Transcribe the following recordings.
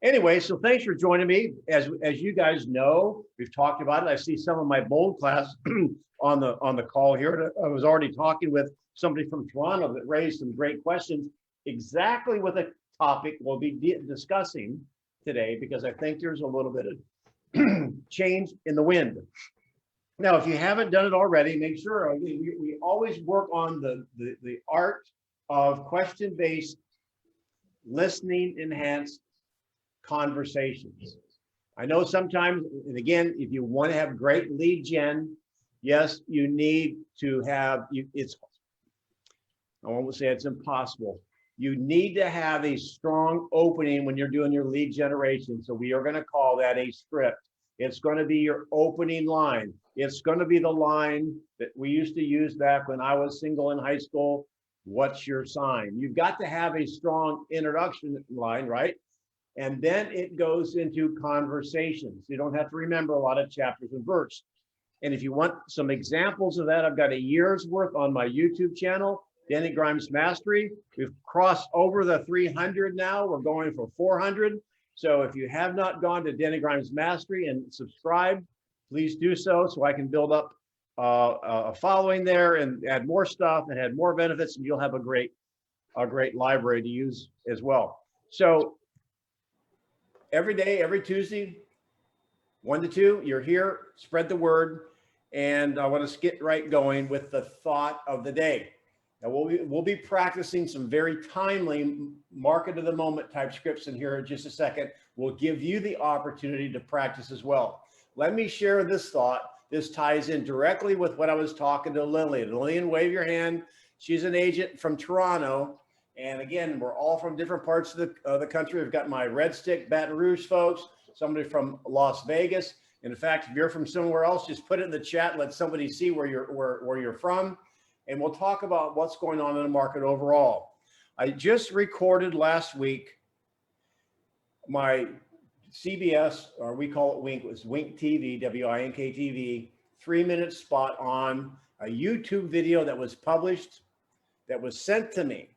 Anyway, so thanks for joining me. As you guys know, we've talked about it. I see some of my bold class on the call here. I was already talking with somebody from Toronto that raised some great questions, exactly what the topic we'll be discussing today, because I think there's a little bit of change in the wind. Now, if you haven't done it already, make sure we always work on the art of question-based listening enhanced conversations. I know sometimes, and again, if you want to have great lead gen, yes, you need to have, I won't say it's impossible. You need to have a strong opening when you're doing your lead generation. So we are going to call that a script. It's going to be your opening line. It's going to be the line that we used to use back when I was single in high school. What's your sign? You've got to have a strong introduction line, right? And then it goes into conversations. You don't have to remember a lot of chapters and verse. And if you want some examples of that, I've got a year's worth on my YouTube channel, Denny Grimes Mastery. We've crossed over the 300 now. We're going for 400. So if you have not gone to Denny Grimes Mastery and subscribed, please do so I can build up a following there and add more stuff and add more benefits, and you'll have a great library to use as well. So every day, every Tuesday, 1 to 2, you're here, spread the word. And I want to get right going with the thought of the day. Now we'll be practicing some very timely market of the moment type scripts in here in just a second. We'll give you the opportunity to practice as well. Let me share this thought. This ties in directly with what I was talking to Lillian. Lillian, wave your hand. She's an agent from Toronto. And again, we're all from different parts of the country. We've got my Red Stick, Baton Rouge folks, somebody from Las Vegas. And in fact, if you're from somewhere else, just put it in the chat. Let somebody see where you're from. And we'll talk about what's going on in the market overall. I just recorded last week my CBS, or we call it Wink, it was Wink TV, W-I-N-K TV, 3-minute spot on a YouTube video that was published, that was sent to me.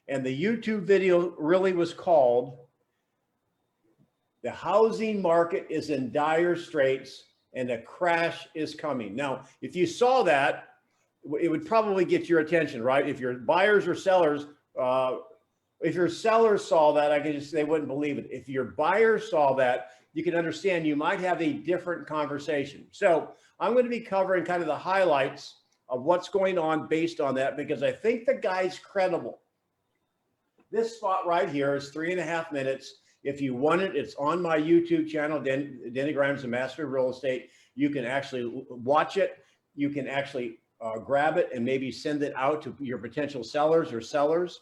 And the YouTube video really was called, "The Housing Market is in Dire Straits and a Crash is Coming." Now, if you saw that, it would probably get your attention, right? If your buyers or sellers, if your sellers saw that, I can just, they wouldn't believe it. If your buyers saw that, you can understand you might have a different conversation. So I'm going to be covering kind of the highlights of what's going on based on that, because I think the guy's credible. This spot right here is 3.5 minutes. If you want it, it's on my YouTube channel, Denny Grimes, the Master of Real Estate. You can actually watch it. You can actually grab it and maybe send it out to your potential sellers or sellers.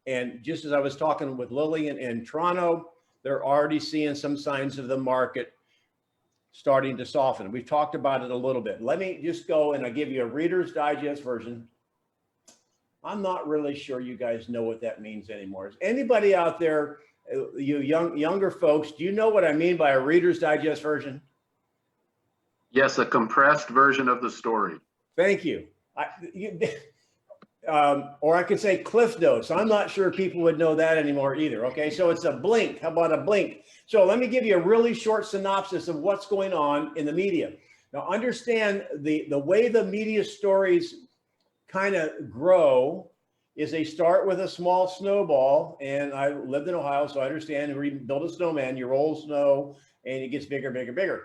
And just as I was talking with Lillian in Toronto, they're already seeing some signs of the market starting to soften. We've talked about it a little bit. Let me just go and I'll give you a Reader's Digest version. I'm not really sure you guys know what that means anymore. Is anybody out there, you younger folks, do you know what I mean by a Reader's Digest version? Yes, a compressed version of the story. Thank you. Or I could say Cliff Notes. I'm not sure people would know that anymore either. Okay, so it's a blink. How about a blink? So let me give you a really short synopsis of what's going on in the media. Now, understand the way the media stories kind of grow is they start with a small snowball. And I lived in Ohio, so I understand where you build a snowman, you roll snow, and it gets bigger, bigger, bigger.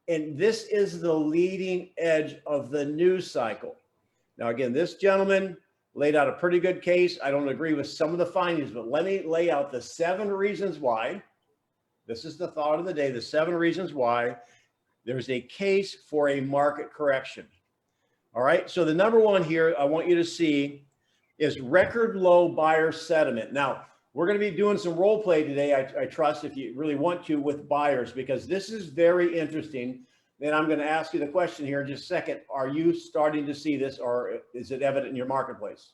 And this is the leading edge of the news cycle. Now, again, this gentleman laid out a pretty good case. I don't agree with some of the findings, but let me lay out the 7 reasons why. This is the thought of the day, the 7 reasons why there's a case for a market correction. All right, so the number 1 here I want you to see is record low buyer sentiment. Now, we're going to be doing some role play today, I trust, if you really want to, with buyers, because this is very interesting. Then I'm going to ask you the question here in just a second. Are you starting to see this, or is it evident in your marketplace?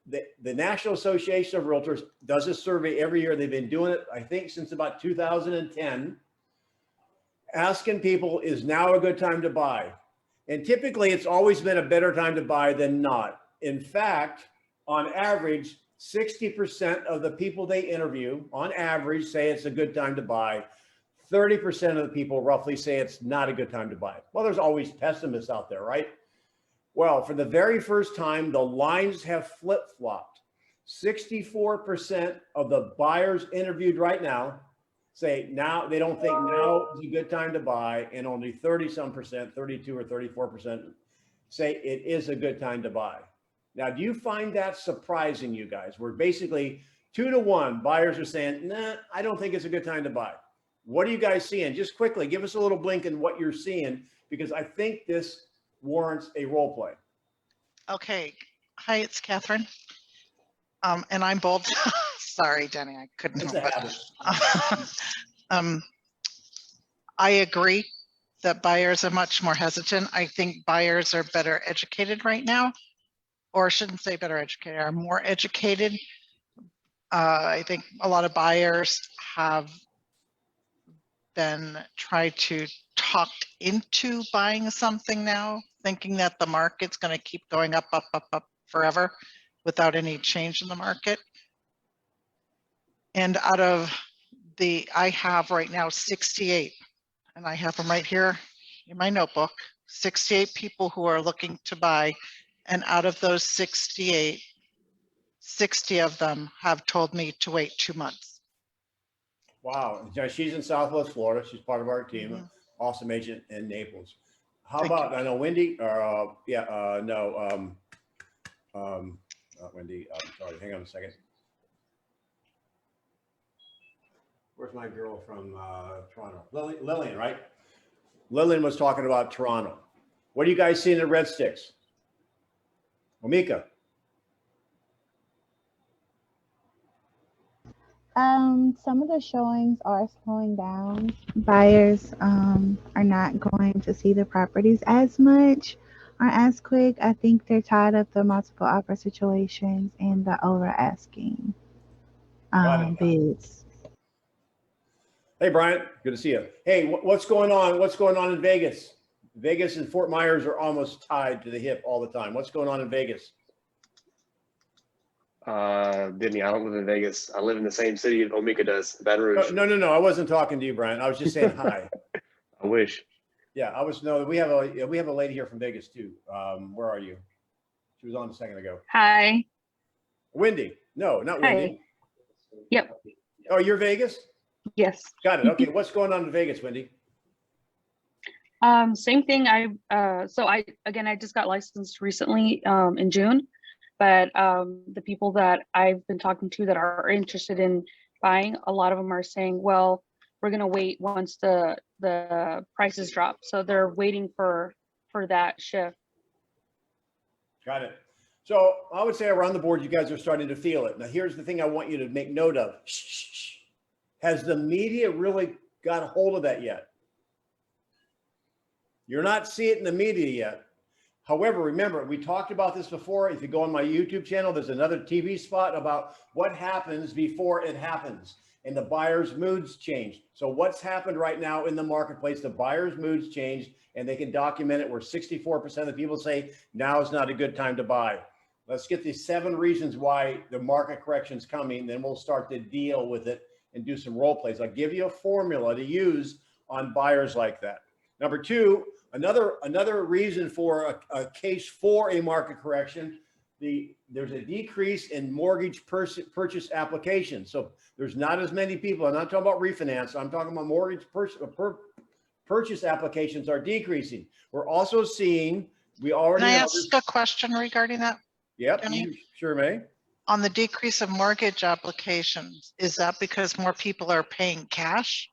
The National Association of Realtors does a survey every year. They've been doing it, I think, since about 2010, asking people, is now a good time to buy? And typically, it's always been a better time to buy than not. In fact, on average, 60% of the people they interview on average say it's a good time to buy. 30% of the people roughly say it's not a good time to buy. Well, there's always pessimists out there, right? Well, for the very first time, the lines have flip-flopped. 64% of the buyers interviewed right now say now they don't think now is a good time to buy, and only 30-some%, 32 or 34% say it is a good time to buy. Now, do you find that surprising, you guys? We're basically 2-to-1. Buyers are saying, nah, I don't think it's a good time to buy. What are you guys seeing? Just quickly, give us a little blink in what you're seeing, because I think this warrants a role play. Okay. Hi, it's Catherine. And I'm bold. Sorry, Denny, I couldn't It's help a it. habit. I agree that buyers are much more hesitant. I think buyers are better educated right now, or I shouldn't say better educated, are more educated. I think a lot of buyers have been tried to talked into buying something now, thinking that the market's going to keep going up, up, up, up forever without any change in the market. And out of I have right now 68, and I have them right here in my notebook, 68 people who are looking to buy. And out of those 68, 60 of them have told me to wait 2 months. Wow. She's in Southwest Florida. She's part of our team. Mhm. Awesome agent in Naples. How Thank about, I know Wendy, or not Wendy. Sorry, hang on a second. Where's my girl from Toronto? Lillian, right? Lillian was talking about Toronto. What do you guys see in the red sticks? Omika. Some of the showings are slowing down. Buyers are not going to see the properties as much or as quick. I think they're tired of the multiple offer situations and the over asking bids. Hey, Brian, good to see you. Hey, what's going on? What's going on in Vegas? Vegas and Fort Myers are almost tied to the hip all the time. What's going on in Vegas? Denny, I don't live in Vegas. I live in the same city that Omika does, Baton Rouge. No. I wasn't talking to you, Brian. I was just saying hi. I wish. Yeah, no, we have a lady here from Vegas too. Where are you? She was on a second ago. Hi. Wendy. No, not Hi. Wendy. Yep. Oh, you're Vegas? Yes. Got it. Okay. What's going on in Vegas, Wendy? Same thing. I just got licensed recently in June, but the people that I've been talking to that are interested in buying, a lot of them are saying, well, we're going to wait once the prices drop. So they're waiting for that shift. Got it. So I would say around the board, you guys are starting to feel it. Now, here's the thing I want you to make note of. Shh. Has the media really got a hold of that yet? You're not seeing it in the media yet. However, remember, we talked about this before. If you go on my YouTube channel, there's another TV spot about what happens before it happens, and the buyer's moods change. So what's happened right now in the marketplace, the buyer's moods changed, and they can document it where 64% of the people say now is not a good time to buy. Let's get the 7 reasons why the market correction is coming. Then we'll start to deal with it and do some role plays. I'll give you a formula to use on buyers like that. Number 2, another reason for a case for a market correction, there's a decrease in mortgage purchase applications. So there's not as many people. I'm not talking about refinance. I'm talking about mortgage purchase applications are decreasing. We're also seeing, we already Can I know ask a question regarding that? Yep, Denny? you sure may. On the decrease of mortgage applications, is that because more people are paying cash?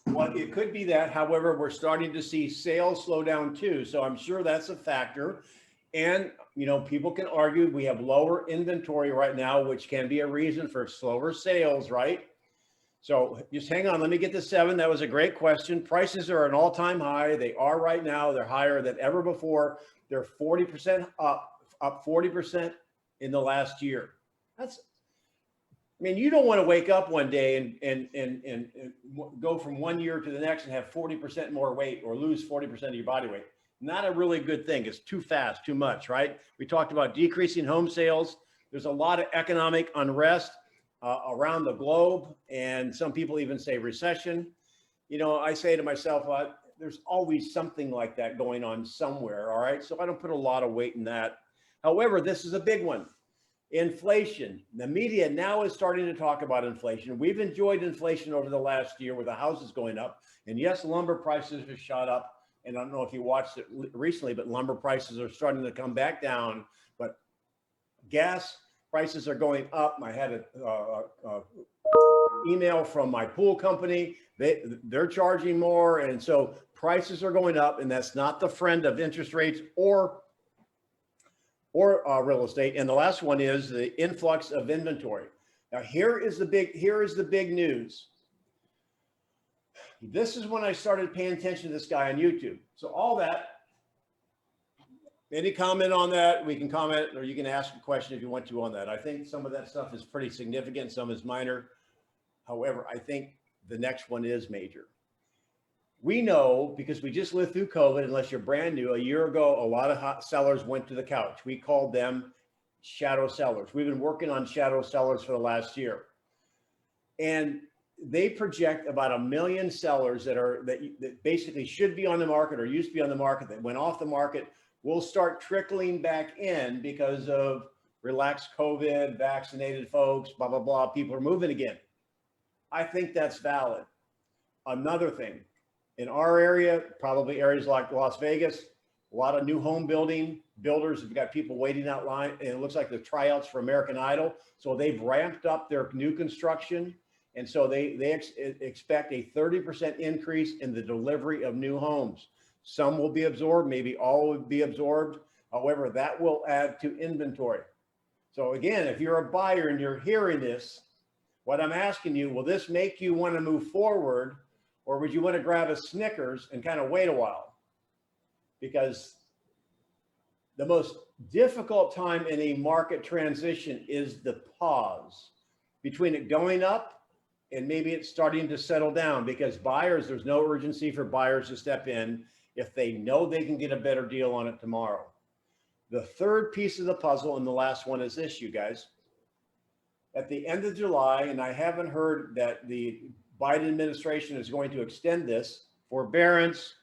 Well, it could be that. However, we're starting to see sales slow down too. So I'm sure that's a factor. And, people can argue we have lower inventory right now, which can be a reason for slower sales, right? So just hang on. Let me get to 7. That was a great question. Prices are an all-time high. They are right now. They're higher than ever before. They're 40% up 40% in the last year. You don't want to wake up one day and go from one year to the next and have 40% more weight or lose 40% of your body weight. Not a really good thing. It's too fast, too much, right? We talked about decreasing home sales. There's a lot of economic unrest around the globe, and some people even say recession. You know, I say to myself, there's always something like that going on somewhere, all right? So I don't put a lot of weight in that. However, this is a big one. Inflation. The media now is starting to talk about inflation. We've enjoyed inflation over the last year with the houses going up. And yes, lumber prices have shot up. And I don't know if you watched it recently, but lumber prices are starting to come back down. But gas prices are going up. I had a email from my pool company. They're charging more. And so prices are going up, and that's not the friend of interest rates or real estate. And the last one is the influx of inventory. Now, here is the big news. This is when I started paying attention to this guy on YouTube. So all that, any comment on that? We can comment, or you can ask a question if you want to on that. I think some of that stuff is pretty significant. Some is minor. However, I think the next one is major. We know, because we just lived through COVID, unless you're brand new, a year ago, a lot of hot sellers went to the couch. We called them shadow sellers. We've been working on shadow sellers for the last year. And they project about 1 million sellers that basically should be on the market or used to be on the market that went off the market will start trickling back in because of relaxed COVID, vaccinated folks, blah, blah, blah. People are moving again. I think that's valid. Another thing, in our area, probably areas like Las Vegas, a lot of new home builders have got people waiting out line, and it looks like the tryouts for American Idol. So they've ramped up their new construction. And so they expect a 30% increase in the delivery of new homes. Some will be absorbed, maybe all will be absorbed. However, that will add to inventory. So again, if you're a buyer and you're hearing this, what I'm asking you, will this make you want to move forward, or would you want to grab a Snickers and kind of wait a while? Because the most difficult time in a market transition is the pause between it going up and maybe it's starting to settle down, because buyers, there's no urgency for buyers to step in if they know they can get a better deal on it tomorrow. The third piece of the puzzle, and the last one, is this, you guys. At the end of July, and I haven't heard that the Biden administration is going to extend this, forbearance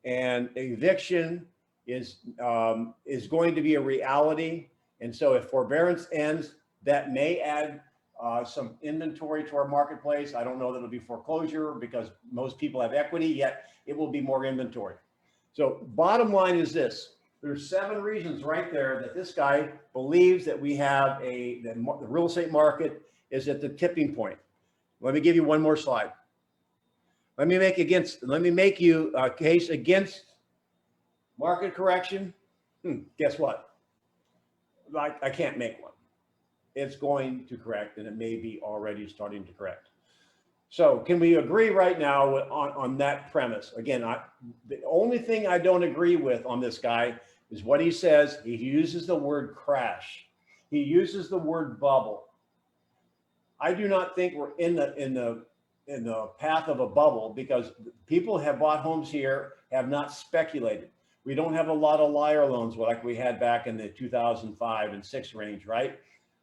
and eviction is going to be a reality. And so if forbearance ends, that may add some inventory to our marketplace. I don't know that it'll be foreclosure because most people have equity, yet it will be more inventory. So bottom line is this. There's 7 reasons right there that this guy believes that we have the real estate market is at the tipping point. Let me give you one more slide. Let me make you a case against market correction. Guess what? I can't make one. It's going to correct, and it may be already starting to correct. So can we agree right now on that premise? Again, the only thing I don't agree with on this guy is what he says. He uses the word crash. He uses the word bubble. I do not think we're in the path of a bubble, because people have bought homes here, have not speculated. We don't have a lot of liar loans like we had back in the 2005 and 6 range, right?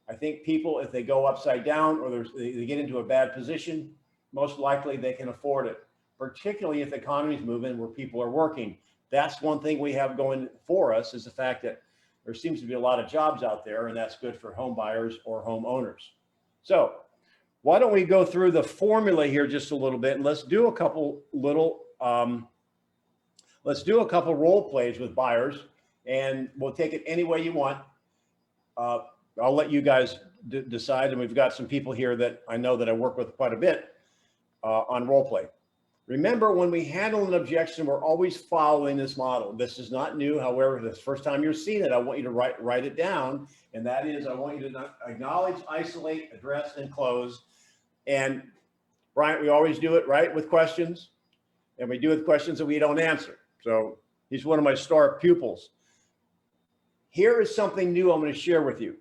I think people, if they go upside down or they get into a bad position, most likely they can afford it, particularly if the economy is moving where people are working. That's one thing we have going for us, is the fact that there seems to be a lot of jobs out there, and that's good for home buyers or home owners. So why don't we go through the formula here just a little bit, and let's do a couple role plays with buyers, and we'll take it any way you want. I'll let you guys decide, and we've got some people here that I know that I work with quite a bit on role play. Remember, when we handle an objection, we're always following this model. This is not new. However, if it's the first time you're seeing it, I want you to write it down. And that is, I want you to acknowledge, isolate, address, and close. And Bryant, we always do it, right, with questions. And we do it with questions that we don't answer. So he's one of my star pupils. Here is something new I'm going to share with you.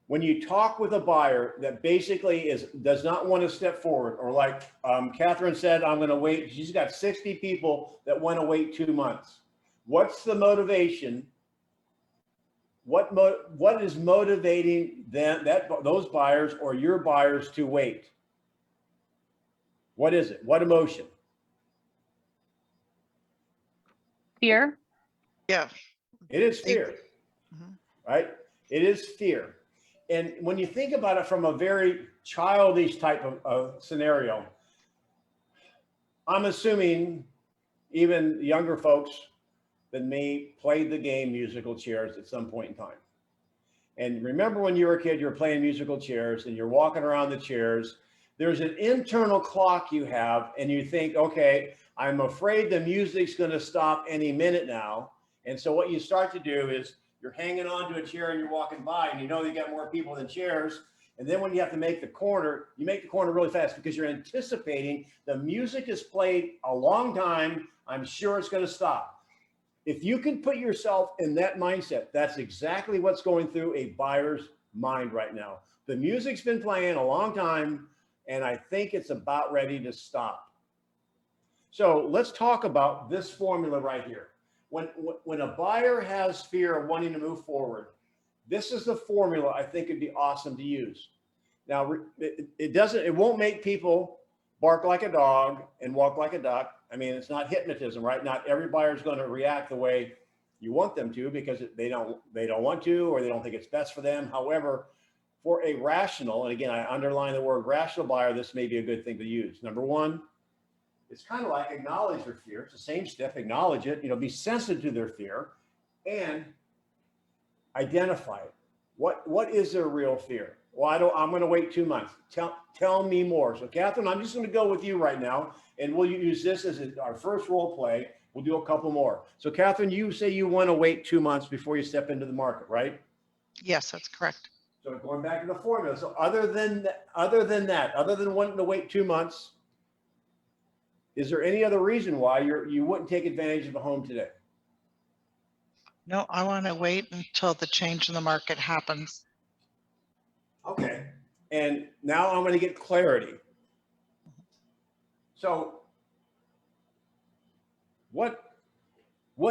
When you talk with a buyer that basically does not want to step forward, or like Catherine said, I'm going to wait. She's got 60 people that want to wait 2 months. What's the motivation what is motivating those buyers or your buyers to wait? What is it? What emotion? Fear. Yeah. It is fear, Mhm. right? It is fear. And when you think about it from a very childish type of scenario, I'm assuming even younger folks than me played the game musical chairs at some point in time. And remember when you were a kid, you were playing musical chairs and you're walking around the chairs. There's an internal clock you have, and you think, okay, I'm afraid the music's going to stop any minute now. And so what you start to do is you're hanging on to a chair and you're walking by, and you know you got more people than chairs. And then when you have to make the corner, you make the corner really fast because you're anticipating the music is played a long time. I'm sure it's going to stop. If you can put yourself in that mindset, that's exactly what's going through a buyer's mind right now. The music's been playing a long time, and I think it's about ready to stop. So let's talk about this formula right here. When a buyer has fear of wanting to move forward, this is the formula I think it'd be awesome to use. Now, it won't make people bark like a dog and walk like a duck. I mean, it's not hypnotism, right? Not every buyer is going to react the way you want them to because they don't want to, or they don't think it's best for them. However, for a rational, and again, I underline the word rational buyer, this may be a good thing to use. Number one, it's kind of like acknowledge their fear. It's the same step, acknowledge it, be sensitive to their fear and identify it. What is their real fear? Well, I'm going to wait 2 months. Tell me more. So Catherine, I'm just going to go with you right now, and we'll use this as our first role play. We'll do a couple more. So Catherine, you say you want to wait 2 months before you step into the market, right? Yes, that's correct. So going back to the formula. So other than wanting to wait 2 months, is there any other reason why you wouldn't take advantage of a home today? No, I want to wait until the change in the market happens. Okay. And now I'm going to get clarity. So what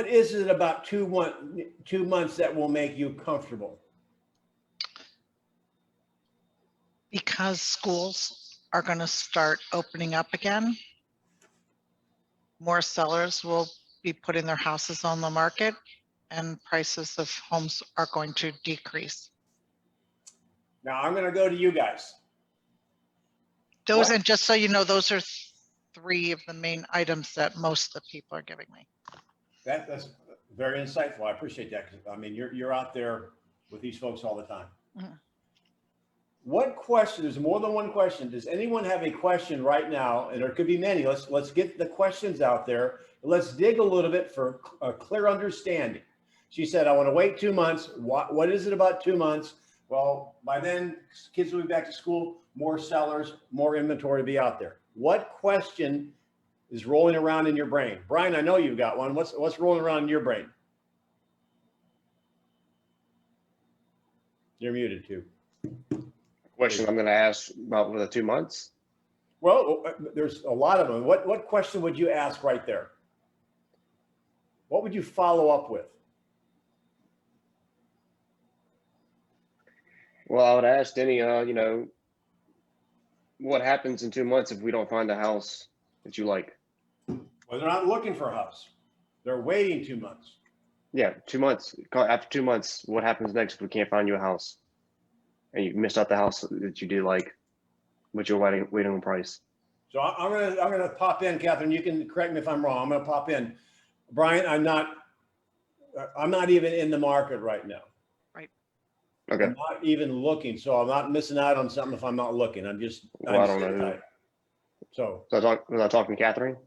is it about 2 months that will make you comfortable? Because schools are going to start opening up again. More sellers will be putting their houses on the market, and prices of homes are going to decrease. Now I'm going to go to you guys. Those, What? and just so you know, those are three of the main items that most of the people are giving me. That's very insightful. I appreciate that. 'Cause, I mean, you're out there with these folks all the time. Mhm. What question? There's more than one question. Does anyone have a question right now? And there could be many. Let's get the questions out there. Let's dig a little bit for a clear understanding. She said, "I want to wait 2 months." What is it about 2 months? Well, by then kids will be back to school. More sellers, more inventory to be out there. What question is rolling around in your brain? Brian, I know you've got one. What's rolling around in your brain? You're muted too. Question I'm going to ask about the 2 months. Well, there's a lot of them. What question would you ask right there? What would you follow up with? Well, I would ask Denny, what happens in 2 months if we don't find a house that you like? Well, they're not looking for a house. They're waiting 2 months. Yeah, 2 months. After 2 months, what happens next if we can't find you a house? And you missed out the house that you do like, but you're waiting on price. So I'm gonna pop in, Catherine. You can correct me if I'm wrong. I'm gonna pop in. Brian, I'm not even in the market right now. Okay. I'm not even looking, so I'm not missing out on something if I'm not looking. I'm I don't know. tight. So Was I talking to Catherine?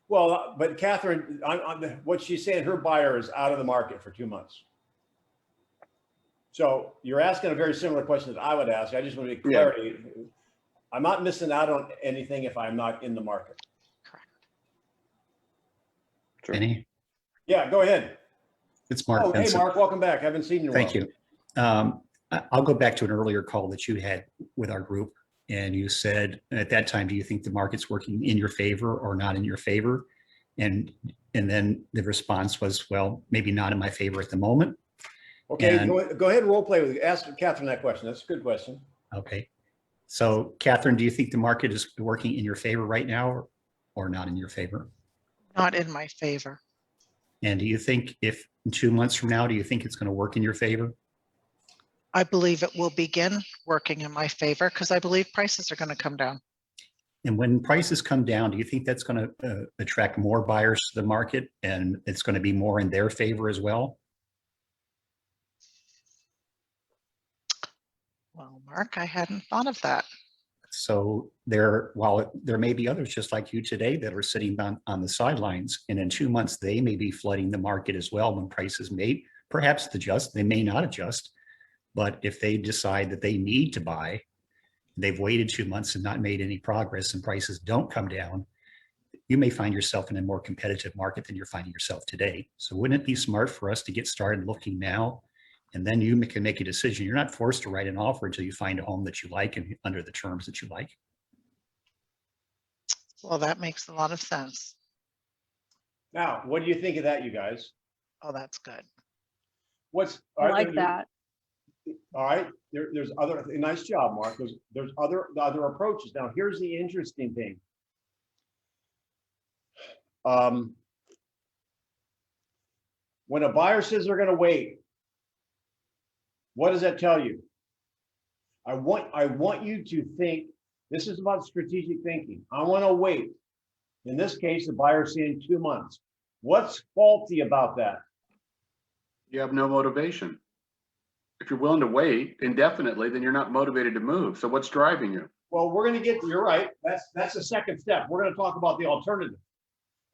well, but Catherine, what she's saying, her buyer is out of the market for 2 months. So you're asking a very similar question that I would ask. I just want to get clarity. Yeah. I'm not missing out on anything if I'm not in the market. Correct. Sure. Denny, Yeah, go ahead. it's Mark. Oh, hey, Vincent. Mark, welcome back. I haven't seen you in a Thank while. you. I'll go back to an earlier call that you had with our group. And you said at that time, do you think the market's working in your favor or not in your favor? And then the response was, well, maybe not in my favor at the moment. Okay, And- go ahead and role play with, ask Catherine that question. That's a good question. Okay. So Catherine, do you think the market is working in your favor right now or not in your favor? Not in my favor. And do you think if in 2 months from now, do you think it's going to work in your favor? I believe it will begin working in my favor because I believe prices are going to come down. And when prices come down, do you think that's going to attract more buyers to the market and it's going to be more in their favor as well? Well, Mark, I hadn't thought of that. So while there may be others just like you today that are sitting on the sidelines, and in 2 months, they may be flooding the market as well when prices may perhaps adjust, they may not adjust. But if they decide that they need to buy, they've waited 2 months and not made any progress and prices don't come down, you may find yourself in a more competitive market than you're finding yourself today. So wouldn't it be smart for us to get started looking now? And then you can make a decision. You're not forced to write an offer until you find a home that you like and under the terms that you like. Well, that makes a lot of sense. Now, what do you think of that, you guys? Oh, that's good. I like that. All right, there's other, nice job, Mark. There's other approaches. Now, here's the interesting thing. When a buyer says they're gonna wait, what does that tell you? I want you to think, this is about strategic thinking. I wanna wait. In this case, the buyer's saying 2 months. What's faulty about that? You have no motivation. If you're willing to wait indefinitely, then you're not motivated to move. So what's driving you? Well, we're gonna get, you're right. That's the second step. We're gonna talk about the alternative.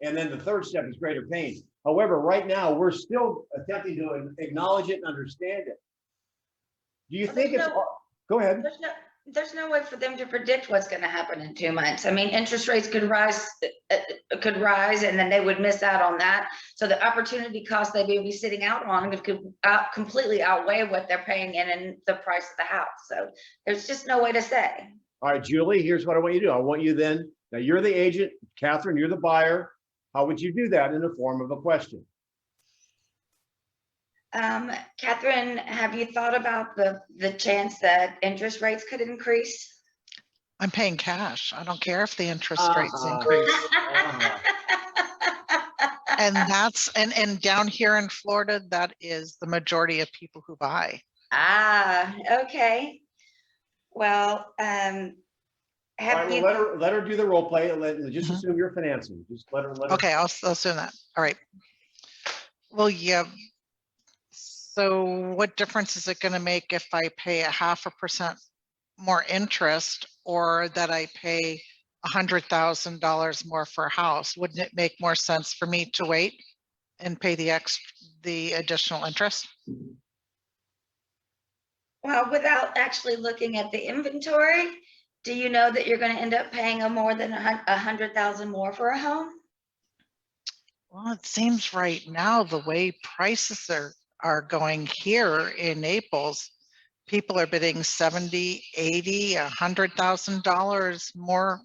And then the third step is greater pain. However, right now, we're still attempting to acknowledge it and understand it. Do you think it's, go ahead. There's no way for them to predict what's going to happen in 2 months. I mean, interest rates could rise and then they would miss out on that. So the opportunity cost they may be sitting out on could completely outweigh what they're paying in the price of the house. So there's just no way to say. All right, Julie, here's what I want you to do. I want you then, now you're the agent, Catherine, you're the buyer. How would you do that in the form of a question? Catherine, have you thought about the chance that interest rates could increase? I'm paying cash. I don't care if the interest rates Uh-huh. increase. And that's, and down here in Florida, that is the majority of people who buy. Okay. Well, All right, have well, you, let her do the role play. Just Mhm. assume you're financing. Just let her. Okay, I'll assume that. All right. Well, yeah. So what difference is it going to make if I pay 0.5% more interest or that I pay $100,000 more for a house? Wouldn't it make more sense for me to wait and pay the additional interest? well, without actually looking at the inventory, do you know that you're going to end up paying more than 100,000 more for a home? Well, it seems right now the way prices are going here in Naples, people are bidding 70, 80, $100,000 more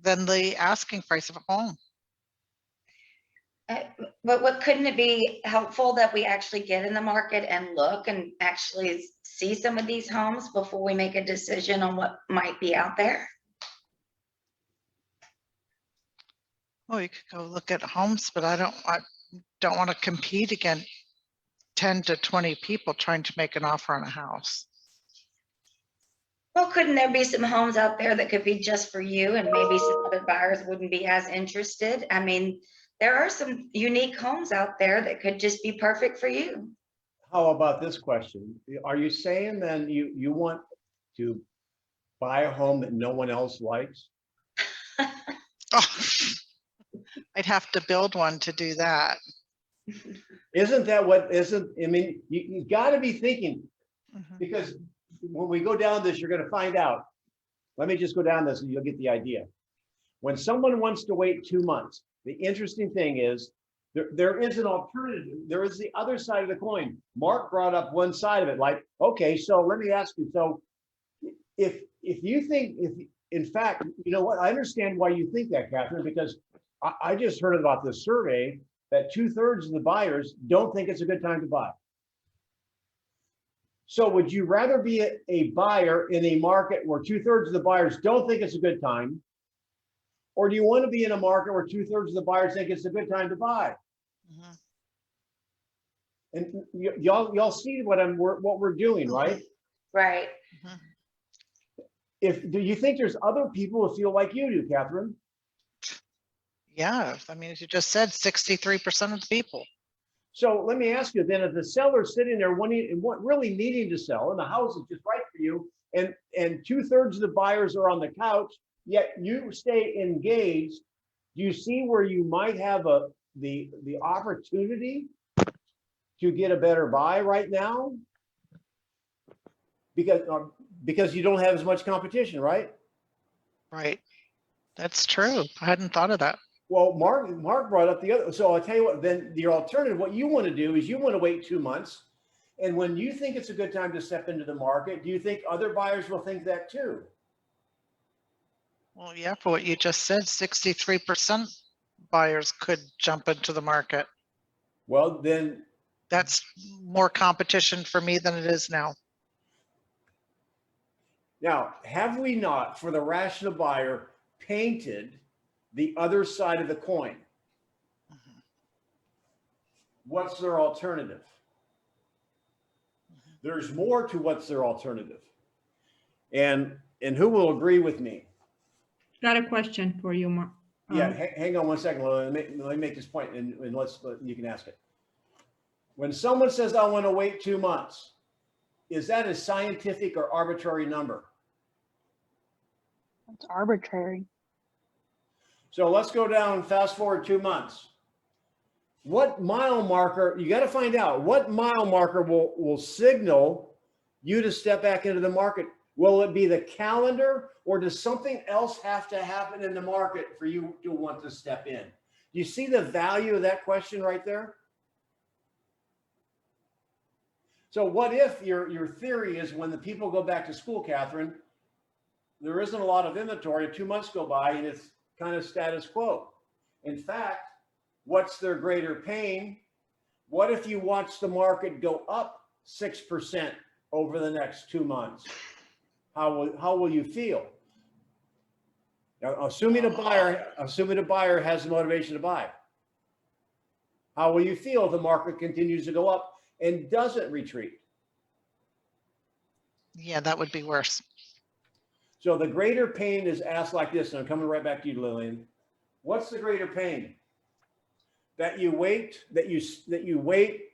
than the asking price of a home. But what couldn't it be helpful that we actually get in the market and look and actually see some of these homes before we make a decision on what might be out there? Well, you could go look at homes, but I don't want to compete against 10 to 20 people trying to make an offer on a house. Well, couldn't there be some homes out there that could be just for you and maybe some other buyers wouldn't be as interested? I mean, there are some unique homes out there that could just be perfect for you. How about this question? Are you saying then you want to buy a home that no one else likes? Oh, I'd have to build one to do that. Isn't that what isn't, I mean, you got to be thinking, Mhm. because when we go down this, you're going to find out. Let me just go down this and you'll get the idea. When someone wants to wait 2 months, the interesting thing is there is an alternative. There is the other side of the coin. Mark brought up one side of it, like, okay, so let me ask you. So if you think, in fact, you know what, I understand why you think that, Catherine, because I just heard about this survey that 2/3 of the buyers don't think it's a good time to buy. So would you rather be a buyer in a market where 2/3 of the buyers don't think it's a good time? Or do you want to be in a market where 2/3 of the buyers think it's a good time to buy? Mhm. And y'all see what we're doing, right? Right. Do you think there's other people who feel like you do, Catherine? Yeah, I mean, as you just said, 63% of the people. So let me ask you then, if the seller's sitting there really needing to sell, and the house is just right for you, and 2/3 of the buyers are on the couch, yet you stay engaged, do you see where you might have the opportunity to get a better buy right now? Because you don't have as much competition, right? Right. That's true. I hadn't thought of that. Well, Mark brought up the other. So I'll tell you what, then the alternative, what you want to do is you want to wait 2 months. And when you think it's a good time to step into the market, do you think other buyers will think that too? Well, yeah, for what you just said, 63% buyers could jump into the market. Well, then, That's more competition for me than it is now. now, have we not, for the rational buyer, painted the other side of the coin? What's their alternative? There's more to what's their alternative. And who will agree with me? Got a question for you, Mark. Yeah, hang on one second. Let me make this point, and you can ask it. When someone says, I want to wait 2 months, is that a scientific or arbitrary number? It's arbitrary. So let's go down, fast forward 2 months. What mile marker, you got to find out what mile marker will signal you to step back into the market. Will it be the calendar, or does something else have to happen in the market for you to want to step in? Do you see the value of that question right there? So what if your theory is when the people go back to school, Catherine, there isn't a lot of inventory, 2 months go by and it's kind of status quo. In fact, what's their greater pain? What if you watch the market go up 6% over the next 2 months? How will you feel? Now, assuming a buyer has the motivation to buy, how will you feel if the market continues to go up and doesn't retreat? Yeah, that would be worse. So the greater pain is asked like this, and I'm coming right back to you, Lillian. What's the greater pain? That you wait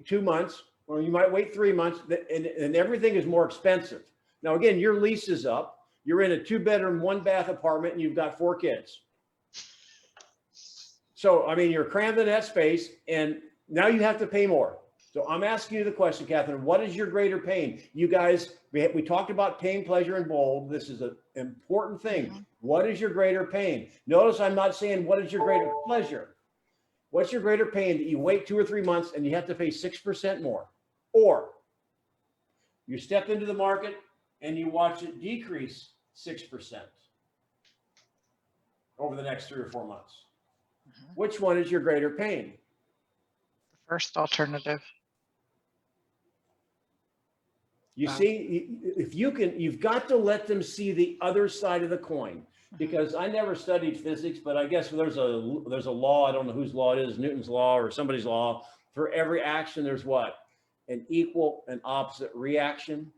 2 months, or you might wait 3 months, and everything is more expensive. Now, again, your lease is up. You're in a 2-bedroom, 1-bath apartment, and you've got 4 kids. So, I mean, you're crammed in that space, and now you have to pay more. So I'm asking you the question, Catherine, what is your greater pain? You guys, we talked about pain, pleasure, and bold. This is an important thing. What is your greater pain? Notice I'm not saying what is your greater pleasure. What's your greater pain that you wait 2 or 3 months and you have to pay 6% more? Or you step into the market and you watch it decrease 6% over the next 3 or 4 months. Which one is your greater pain? The first alternative. You see, if you can, you've got to let them see the other side of the coin. Because I never studied physics, but I guess there's a law. I don't know whose law it is, Newton's law or somebody's law. For every action, there's what? An equal and opposite reaction.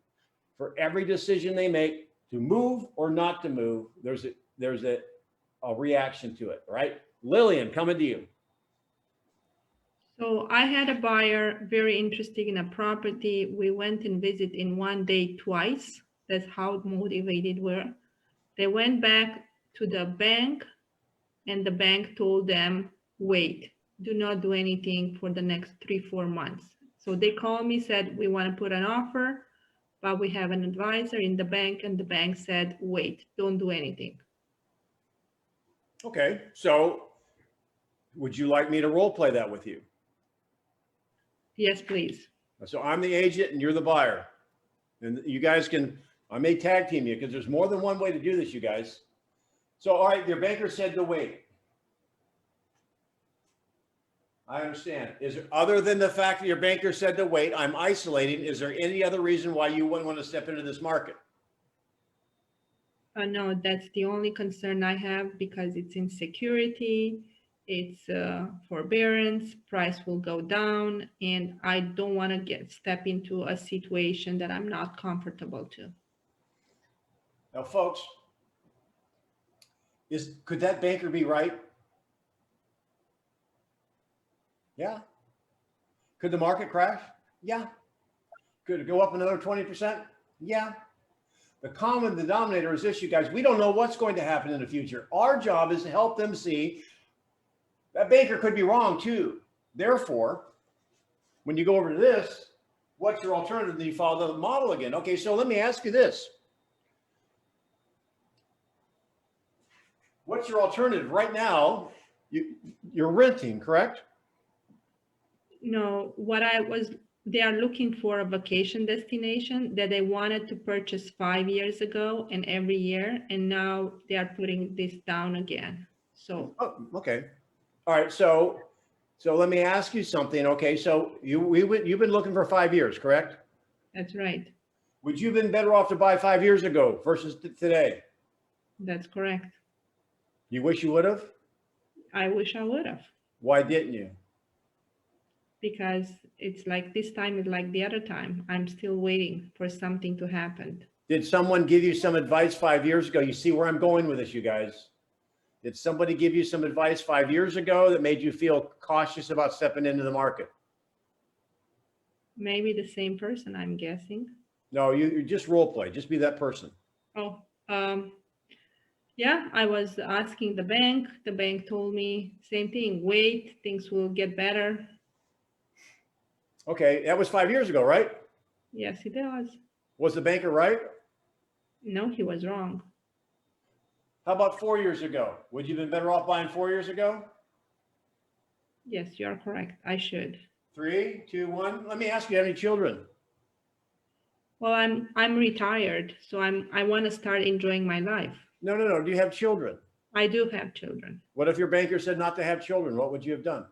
For every decision they make to move or not to move, there's a reaction to it, right? Lillian, coming to you. So I had a buyer very interested in a property. We went and visited in 1 day twice. That's how motivated we were. They went back to the bank and the bank told them, wait, do not do anything for the next 3-4 months. So they called me, said, we want to put an offer, but we have an advisor in the bank, and the bank said, wait, don't do anything. Okay, so would you like me to role play that with you? Yes, please. So I'm the agent and you're the buyer. And you guys can, I may tag team you because there's more than one way to do this, you guys. So, all right, your banker said to wait. I understand. Is there, other than the fact that your banker said to wait, I'm isolating, is there any other reason why you wouldn't want to step into this market? No, that's the only concern I have because it's insecurity, it's forbearance, price will go down, and I don't want to step into a situation that I'm not comfortable to. Now, folks, could that banker be right? Yeah. Could the market crash? Yeah. Could it go up another 20%? Yeah. The common denominator is this, you guys. We don't know what's going to happen in the future. Our job is to help them see that banker could be wrong too. Therefore, when you go over to this, what's your alternative? Then you follow the model again. Okay, so let me ask you this. What's your alternative? Right now, you're renting, correct? No, they are looking for a vacation destination that they wanted to purchase 5 years ago and every year, and now they are putting this down again. So, Oh, okay. All right. So let me ask you something. Okay. So you've been looking for 5 years, correct? that's right. Would you have been better off to buy 5 years ago versus today? That's correct. You wish you would have? I wish I would have, Why didn't you? because it's like this time is like the other time. I'm still waiting for something to happen. Did someone give you some advice 5 years ago? You see where I'm going with this, you guys. Did somebody give you some advice 5 years ago that made you feel cautious about stepping into the market? Maybe the same person, I'm guessing. No, you just role play. Just be that person. Oh, yeah, I was asking the bank. The bank told me same thing. Wait, things will get better. Okay, that was 5 years ago, right? Yes, it does. Was the banker right? No, he was wrong. How about 4 years ago? Would you have been better off buying 4 years ago? Yes, you are correct. I should. 3, 2, 1. Let me ask you, how many children? Well, I'm retired, so I want to start enjoying my life. No. Do you have children? I do have children. What if your banker said not to have children? What would you have done?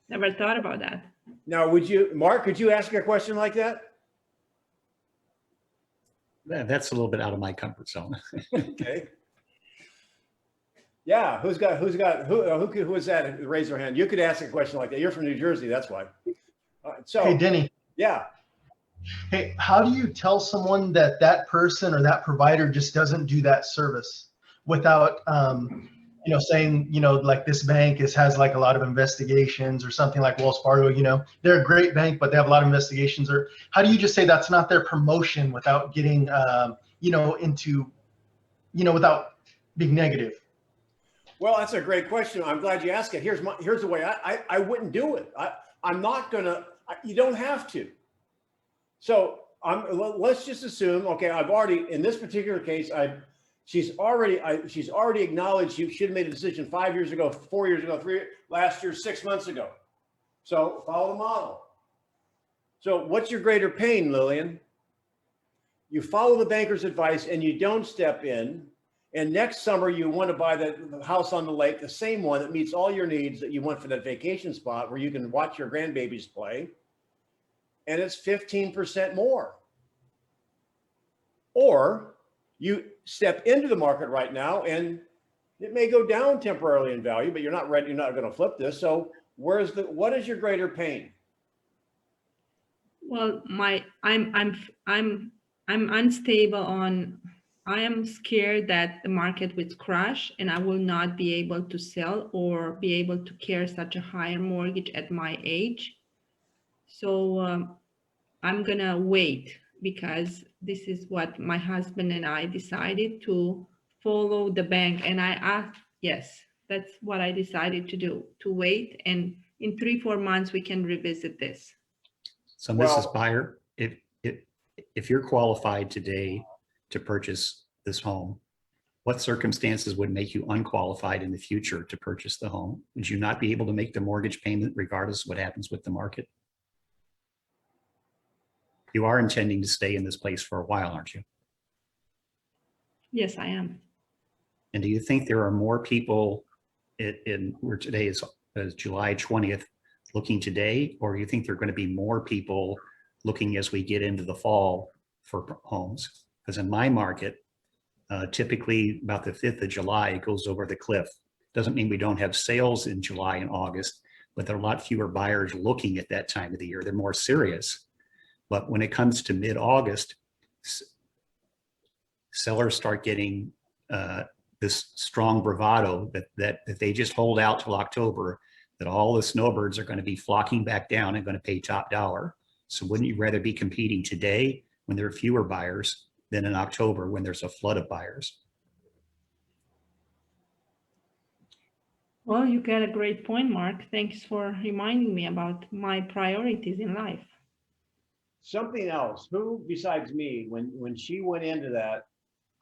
Never thought about that. Now, Mark, could you ask a question like that? That's a little bit out of my comfort zone. Okay. Yeah, who is that? Raise their hand. You could ask a question like that. You're from New Jersey, that's why. So, Hey, Denny. yeah. Hey, how do you tell someone that that person or that provider just doesn't do that service without, saying, like this bank has like a lot of investigations or something like Wells Fargo, they're a great bank, but they have a lot of investigations. Or how do you just say that's not their promotion without getting, without being negative? Well, that's a great question. I'm glad you asked it. Here's the way I wouldn't do it. I'm not gonna. You don't have to. So let's just assume. Okay, I've already in this particular case. She's already acknowledged you should have made a decision 5 years ago, 4 years ago, last year, 6 months ago. So follow the model. So what's your greater pain, Lillian? You follow the banker's advice and you don't step in. And next summer, you want to buy the house on the lake, the same one that meets all your needs that you want for that vacation spot where you can watch your grandbabies play. And it's 15% more. Or you step into the market right now and it may go down temporarily in value, but you're not ready. You're not going to flip this. So what is your greater pain? Well, I'm unstable on. I am scared that the market will crash and I will not be able to sell or be able to carry such a higher mortgage at my age. So I'm gonna wait because this is what my husband and I decided to follow the bank. And I asked, yes, that's what I decided to do, to wait. And in 3-4 months, we can revisit this. So Mrs. Buyer, if you're qualified today to purchase this home, what circumstances would make you unqualified in the future to purchase the home? Would you not be able to make the mortgage payment regardless of what happens with the market? You are intending to stay in this place for a while, aren't you? Yes, I am. And do you think there are more people where today is July 20th, looking today, or you think there are going to be more people looking as we get into the fall for homes? Because in my market, typically about the 5th of July, it goes over the cliff. Doesn't mean we don't have sales in July and August, but there are a lot fewer buyers looking at that time of the year. They're more serious. But when it comes to mid-August, sellers start getting this strong bravado that if they just hold out till October, that all the snowbirds are going to be flocking back down and going to pay top dollar. So wouldn't you rather be competing today when there are fewer buyers than in October when there's a flood of buyers? Well, you got a great point, Mark. Thanks for reminding me about my priorities in life. Something else, who besides me, when she went into that,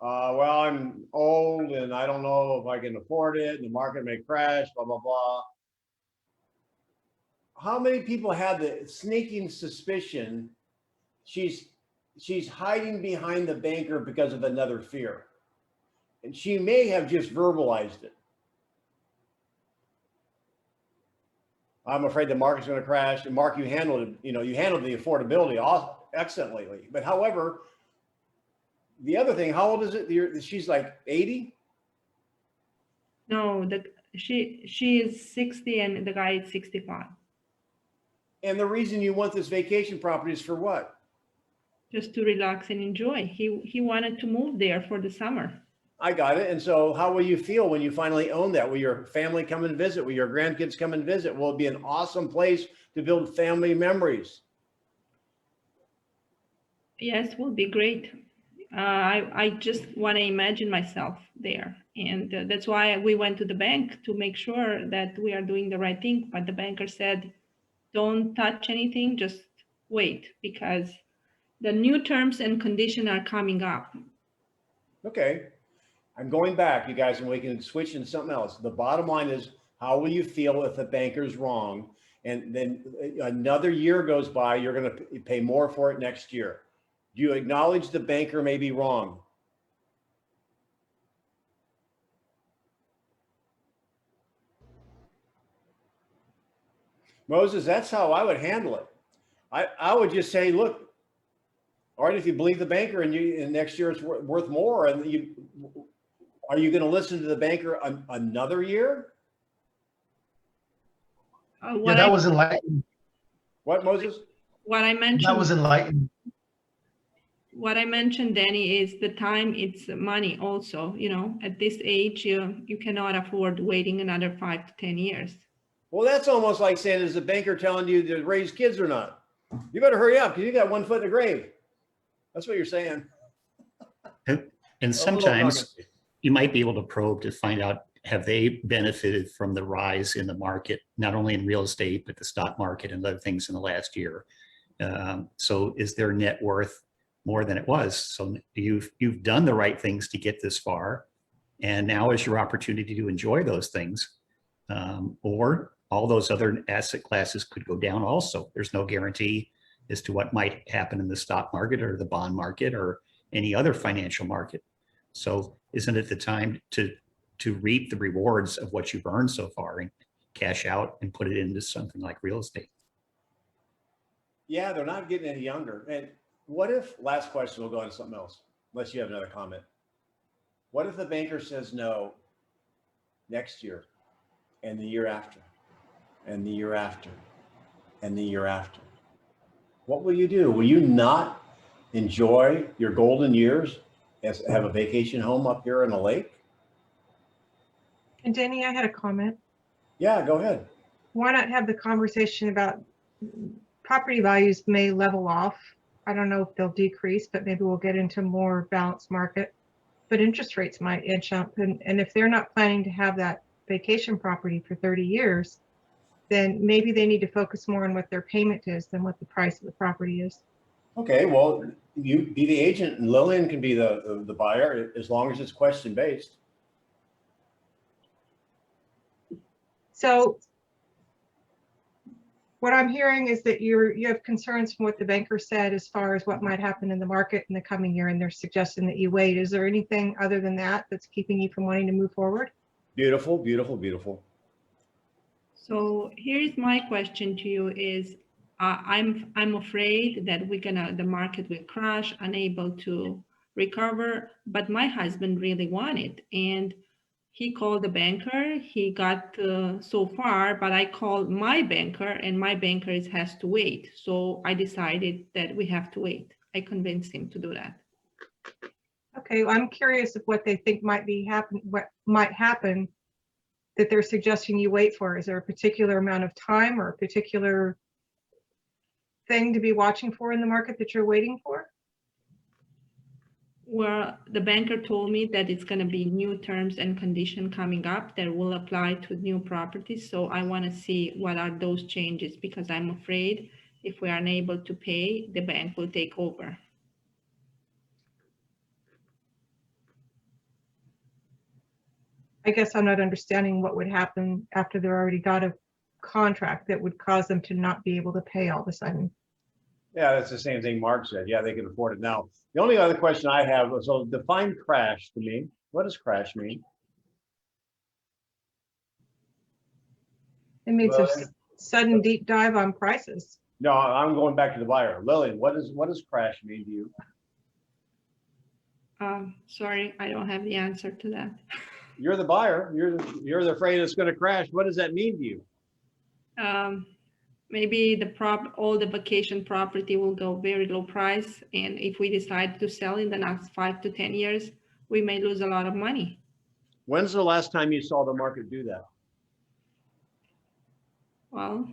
well, I'm old and I don't know if I can afford it and the market may crash, blah, blah, blah. How many people had the sneaking suspicion she's hiding behind the banker because of another fear? And she may have just verbalized it. I'm afraid the market's going to crash. And Mark, you handled it, you handled the affordability excellently. But however, the other thing, how old is it? She's like 80? No, she is 60 and the guy is 65. And the reason you want this vacation property is for what? Just to relax and enjoy. He wanted to move there for the summer. I got it. And so how will you feel when you finally own that? Will your family come and visit? Will your grandkids come and visit? Will it be an awesome place to build family memories? Yes, will be great. I just want to imagine myself there. And that's why we went to the bank to make sure that we are doing the right thing. But the banker said, don't touch anything, just wait, because the new terms and conditions are coming up. Okay. I'm going back, you guys, and we can switch into something else. The bottom line is, how will you feel if the banker's wrong? And then another year goes by, you're going to pay more for it next year. Do you acknowledge the banker may be wrong? Moses, that's how I would handle it. I would just say, look, all right, if you believe the banker and next year it's worth more, and are you going to listen to the banker another year? Yeah, that was enlightening. What, Moses? What I mentioned. That was enlightening. What I mentioned, Denny, is the time, it's money also. At this age, you cannot afford waiting another 5 to 10 years. Well, that's almost like saying, is the banker telling you to raise kids or not? You better hurry up because you got one foot in the grave. That's what you're saying. And sometimes you might be able to probe to find out, have they benefited from the rise in the market, not only in real estate, but the stock market and other things in the last year. So is their net worth more than it was? So you've done the right things to get this far. And now is your opportunity to enjoy those things. Or all those other asset classes could go down also. There's no guarantee as to what might happen in the stock market or the bond market or any other financial market. So isn't it the time to reap the rewards of what you've earned so far and cash out and put it into something like real estate? Yeah, they're not getting any younger. And what if, last question, we'll go on to something else, unless you have another comment. What if the banker says no next year and the year after and the year after and the year after? What will you do? Will you not enjoy your golden years as have a vacation home up here in a lake? And Denny, I had a comment. Yeah, go ahead. Why not have the conversation about property values may level off? I don't know if they'll decrease, but maybe we'll get into more balanced market. But interest rates might inch up. And if they're not planning to have that vacation property for 30 years, then maybe they need to focus more on what their payment is than what the price of the property is. Okay, well, you be the agent and Lillian can be the buyer as long as it's question based. So what I'm hearing is that you have concerns from what the banker said as far as what might happen in the market in the coming year, and they're suggesting that you wait. Is there anything other than that that's keeping you from wanting to move forward? Beautiful, beautiful, beautiful. So here's my question to you is, I'm afraid that the market will crash, unable to recover, but my husband really wanted, and he called the banker, he got so far, but I called my banker and my banker has to wait. So I decided that we have to wait. I convinced him to do that. Okay, well, I'm curious of what they think what might happen that they're suggesting you wait for. Is there a particular amount of time or a particular thing to be watching for in the market that you're waiting for? Well, the banker told me that it's going to be new terms and condition coming up that will apply to new properties. So I want to see what are those changes, because I'm afraid if we are unable to pay, the bank will take over. I guess I'm not understanding what would happen after they've already got a contract that would cause them to not be able to pay all of a sudden. Yeah, that's the same thing Mark said. Yeah, they can afford it now. The only other question I have was, so define crash to me. What does crash mean? It means a Well, sudden deep dive on prices. No, I'm going back to the buyer. Lillian, what does crash mean to you? Sorry, I don't have the answer to that. You're the buyer. You're afraid it's going to crash. What does that mean to you? Maybe all the vacation property will go very low price. And if we decide to sell in the next 5 to 10 years, we may lose a lot of money. When's the last time you saw the market do that? Well,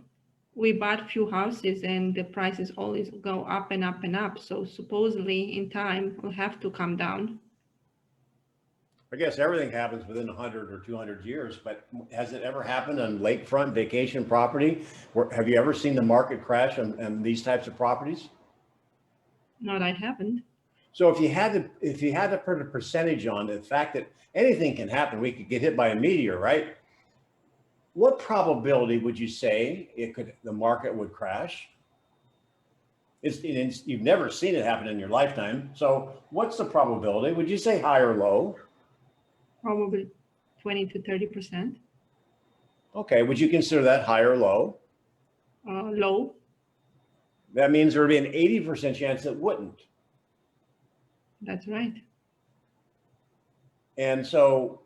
we bought a few houses and the prices always go up and up and up. So supposedly in time will have to come down. I guess everything happens within 100 or 200 years, but has it ever happened on lakefront vacation property? Have you ever seen the market crash on these types of properties? No, I haven't. So if you had to put a percentage on the fact that anything can happen, we could get hit by a meteor, right? What probability would you say the market would crash? You've never seen it happen in your lifetime. So what's the probability? Would you say high or low? Probably 20 to 30%. Okay, would you consider that high or low? Low. That means there would be an 80% chance it wouldn't. That's right. And so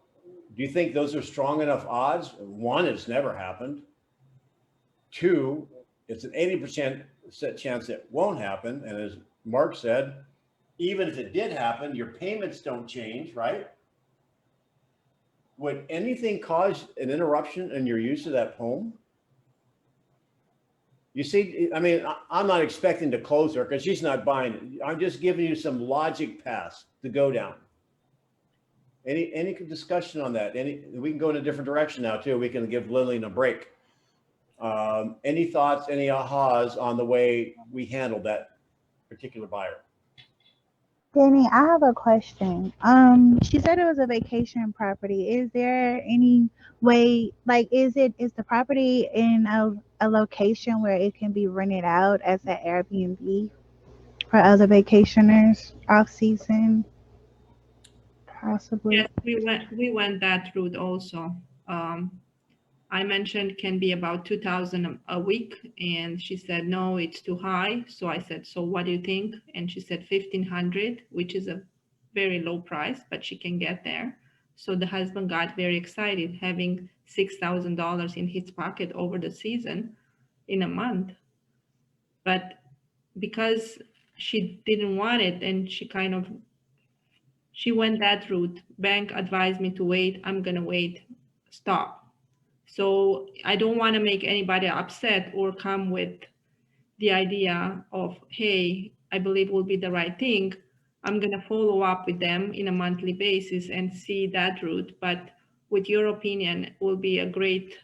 do you think those are strong enough odds? One, it's never happened. Two, it's an 80% chance it won't happen. And as Mark said, even if it did happen, your payments don't change, right? Would anything cause an interruption in your use of that home? You see, I mean, I'm not expecting to close her because she's not buying it. I'm just giving you some logic paths to go down. Any discussion on that? We can go in a different direction now too. We can give Lillian a break. Any thoughts, any ahas on the way we handled that particular buyer? Denny, I have a question. She said it was a vacation property. Is there any way, like, is the property in a location where it can be rented out as an Airbnb for other vacationers off season? Possibly. Yes, we went that route also. I mentioned can be about 2,000 a week, and she said no, it's too high. So I said, so what do you think? And she said 1,500, which is a very low price, but she can get there. So the husband got very excited, having $6,000 in his pocket over the season in a month. But because she didn't want it, and she went that route. Bank advised me to wait. I'm gonna wait. Stop. So I don't want to make anybody upset or come with the idea of, hey, I believe will be the right thing. I'm going to follow up with them in a monthly basis and see that route. But with your opinion, will be a great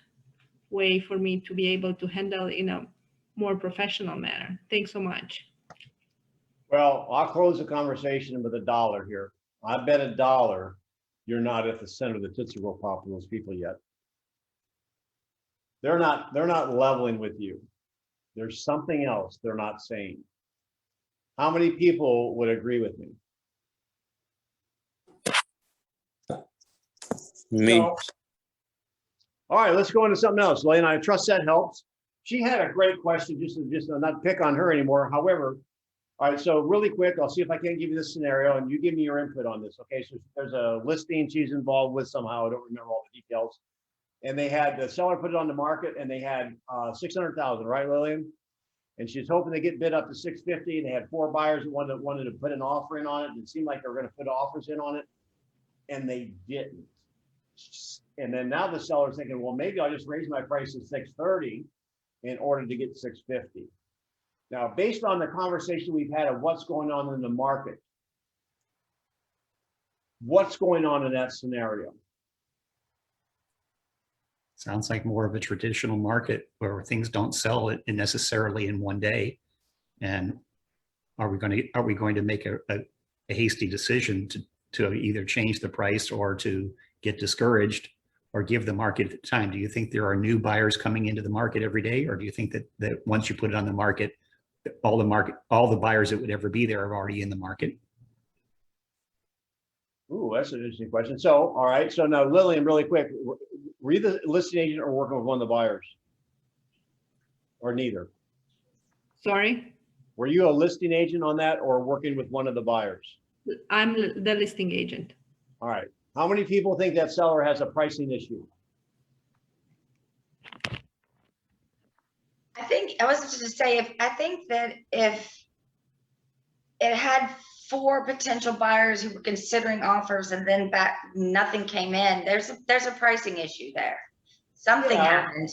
way for me to be able to handle in a more professional manner. Thanks so much. Well, I'll close the conversation with $1 here. I bet $1 you're not at the center of the Tootsie Roll Pop with those people yet. They're not leveling with you. There's something else they're not saying. How many people would agree with me? Me. So, All right, let's go into something else. Lane, I trust that helps. She had a great question, just not pick on her anymore. However, all right, so really quick, I'll see if I can give you this scenario and you give me your input on this. Okay, so there's a listing she's involved with somehow. I don't remember all the details. And they had the seller put it on the market and they had 600,000, right, Lillian? And she's hoping to get bid up to 650. And they had 4 buyers that wanted to put an offer in on it. And it seemed like they were going to put offers in on it, and they didn't. And then now the seller's thinking, well, maybe I'll just raise my price to 630 in order to get 650. Now, based on the conversation we've had of what's going on in the market, what's going on in that scenario? Sounds like more of a traditional market where things don't sell it necessarily in one day. And are we going to make a hasty decision to either change the price or to get discouraged or give the market time? Do you think there are new buyers coming into the market every day? Or do you think that once you put it on the market, all the buyers that would ever be there are already in the market? Ooh, that's an interesting question. So, all right. So now, Lillian, really quick, were you the listing agent or working with one of the buyers? Or neither? Sorry, Were you a listing agent on that or working with one of the buyers? I'm the listing agent. All right. How many people think that seller has a pricing issue? I was just to say, I think that if it had 4 potential buyers who were considering offers and then nothing came in, there's a pricing issue there. Something happened.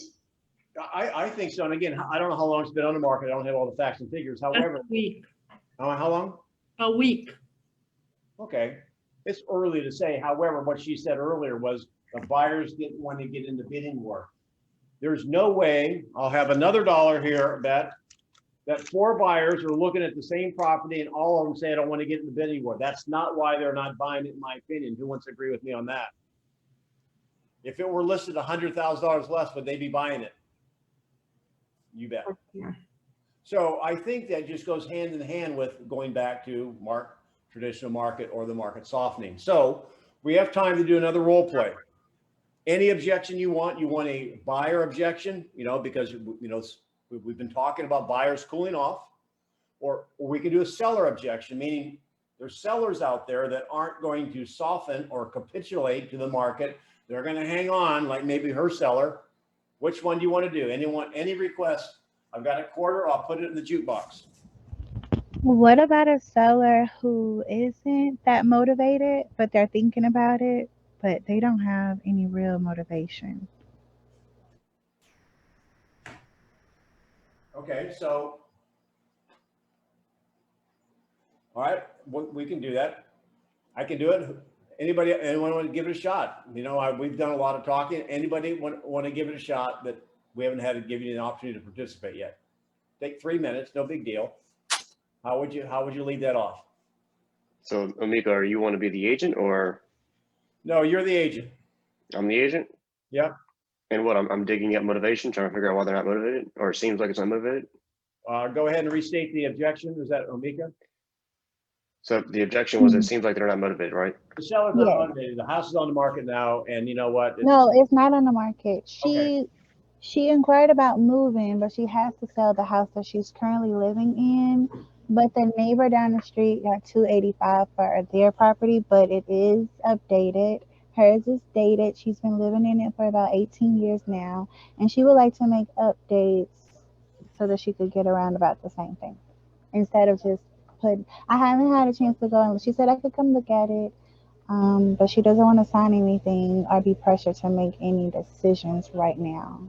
I think so. And again, I don't know how long it's been on the market. I don't have all the facts and figures. However, A week. how long? A week. Okay. It's early to say. However, what she said earlier was the buyers didn't want to get in the bidding war. There's no way, I'll have another dollar here, that 4 buyers are looking at the same property and all of them say, I don't want to get in the bidding war. That's not why they're not buying it, in my opinion. Who wants to agree with me on that? If it were listed $100,000 less, would they be buying it? You bet. Yeah. So I think that just goes hand in hand with going back to traditional market or the market softening. So we have time to do another role play. Any objection you want a buyer objection, because, we've been talking about buyers cooling off, or we can do a seller objection, meaning there's sellers out there that aren't going to soften or capitulate to the market. They're going to hang on, like maybe her seller. Which one do you want to do? Any request? I've got a quarter. I'll put it in the jukebox. What about a seller who isn't that motivated, but they're thinking about it, but they don't have any real motivation? Okay, so, all right, we can do that. I can do it. Anyone want to give it a shot? We've done a lot of talking. Anybody want to give it a shot that we haven't had to give you an opportunity to participate yet? Take 3 minutes, no big deal. How would you lead that off? So Amika, you want to be the agent or? No, you're the agent. I'm the agent? Yep. And what, I'm digging up motivation, trying to figure out why they're not motivated, or it seems like it's not motivated? Go ahead and restate the objection. Is that Amika? So the objection was, it seems like they're not motivated, right? The seller's not motivated. The house is on the market now, and you know what? No, it's not on the market. Okay. She inquired about moving, but she has to sell the house that she's currently living in. But the neighbor down the street got $285 for their property, but it is updated. Hers is dated. She's been living in it for about 18 years now, and she would like to make updates so that she could get around about the same thing instead of just I haven't had a chance to go, and she said I could come look at it, but she doesn't want to sign anything or be pressured to make any decisions right now.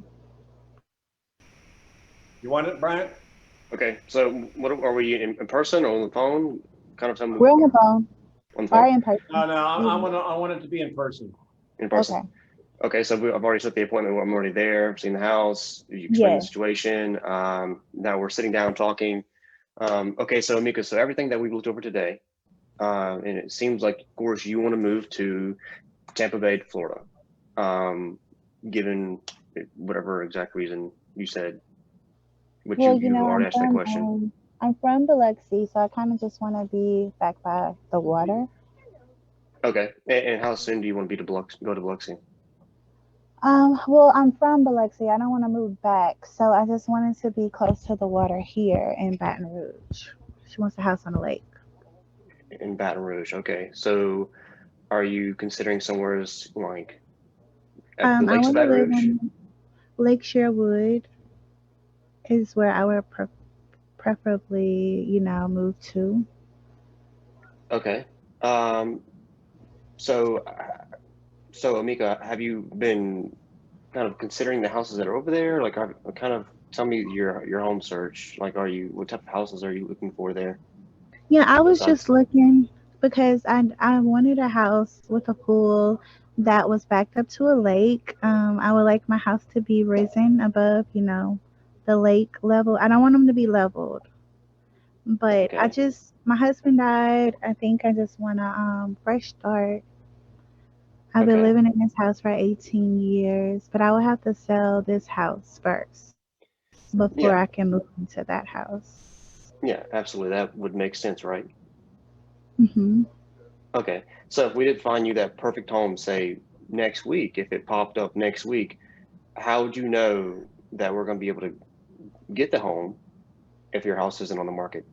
You want it, Brian? Okay, so what are we in person or on the phone? Kind of tell me. We're on the phone. On the phone? Or in person. No, I want it to be in person. In person. Okay, so I've already set the appointment. I'm already there. I've seen the house. You explained the situation. Now we're sitting down talking. Okay, so Amika, so everything that we've looked over today, and it seems like, of course, you want to move to Tampa Bay, Florida, given whatever exact reason you said, which you already asked that question. I'm from Biloxi, so I kind of just want to be back by the water. Okay, and how soon do you want to go to Biloxi? Well, I'm from Biloxi. I don't want to move back, so I just wanted to be close to the water here in Baton Rouge. She wants a house on the lake. In Baton Rouge? Okay, so are you considering somewhere like at the I lakes of want to Baton live Rouge? in Lake Sherwood is where I would preferably, move to. Okay. So, so Amika, have you been kind of considering the houses that are over there? Like, kind of tell me your home search. Like, what type of houses are you looking for there? Yeah, I was Besides, just looking because I wanted a house with a pool that was backed up to a lake. I would like my house to be risen above, the lake level. I don't want them to be leveled, but okay, my husband died. I think I just want a fresh start. I've been okay, living in this house for 18 years, but I will have to sell this house first before yeah, I can move into that house. yeah, absolutely. That would make sense, right? Hmm. Okay, so if we did find you that perfect home, say next week, if it popped up next week, how would you know that we're going to be able to get the home if your house isn't on the market?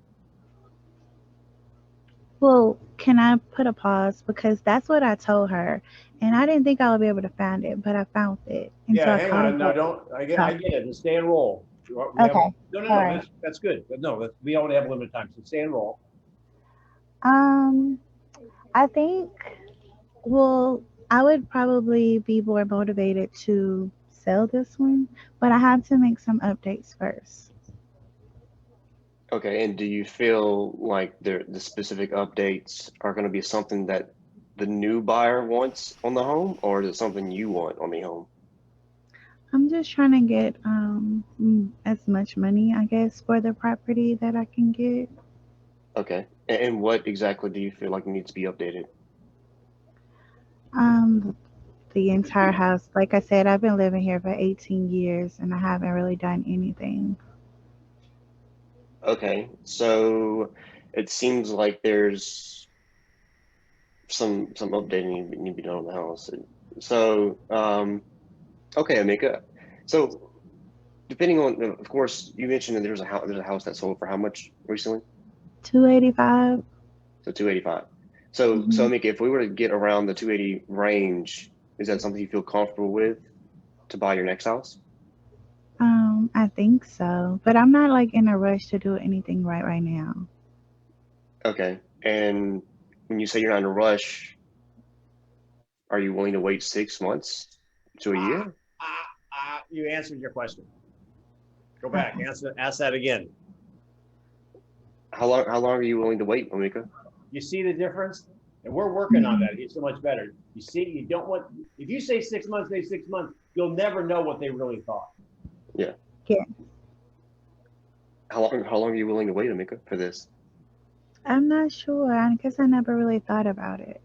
Well, can I put a pause? Because that's what I told her. And I didn't think I would be able to find it, but I found it. And so Yeah, I hang called on. her No, back. don't. I Oh, get it. And stay and roll. We have okay. no, no, All no. right. That's good. But no, we only have limited time. So stay and roll. Um, I think, well, I would probably be more motivated to sell this one, but I have to make some updates first. Okay, and do you feel like the specific updates are going to be something that the new buyer wants on the home, or is it something you want on the home? I'm just trying to get as much money, I guess, for the property that I can get. Okay, and what exactly do you feel like needs to be updated? Um, the entire house. Like I said, I've been living here for 18 years and I haven't really done anything. Okay, so it seems like there's some updating need to be done on the house. So, okay, Amika. So depending on, of course, you mentioned that there's a house that sold for how much recently? 285. So 285. So Hmm. Amika, if we were to get around the 280 range, is that something you feel comfortable with to buy your next house? I think so, but I'm not like in a rush to do anything right now. Okay. And when you say you're not in a rush, are you willing to wait 6 months to a Ah, year? you answered your question. Go back. Okay. Ask that again. How long are you willing to wait, Amika? You see the difference? And we're working on that. Mhm. It's so much better. You see, you don't want, if you say 6 months, say 6 months, you'll never know what they really thought. Yeah. Yeah, How long are you willing to wait, Amika, for this? I'm not sure. I guess I never really thought about it.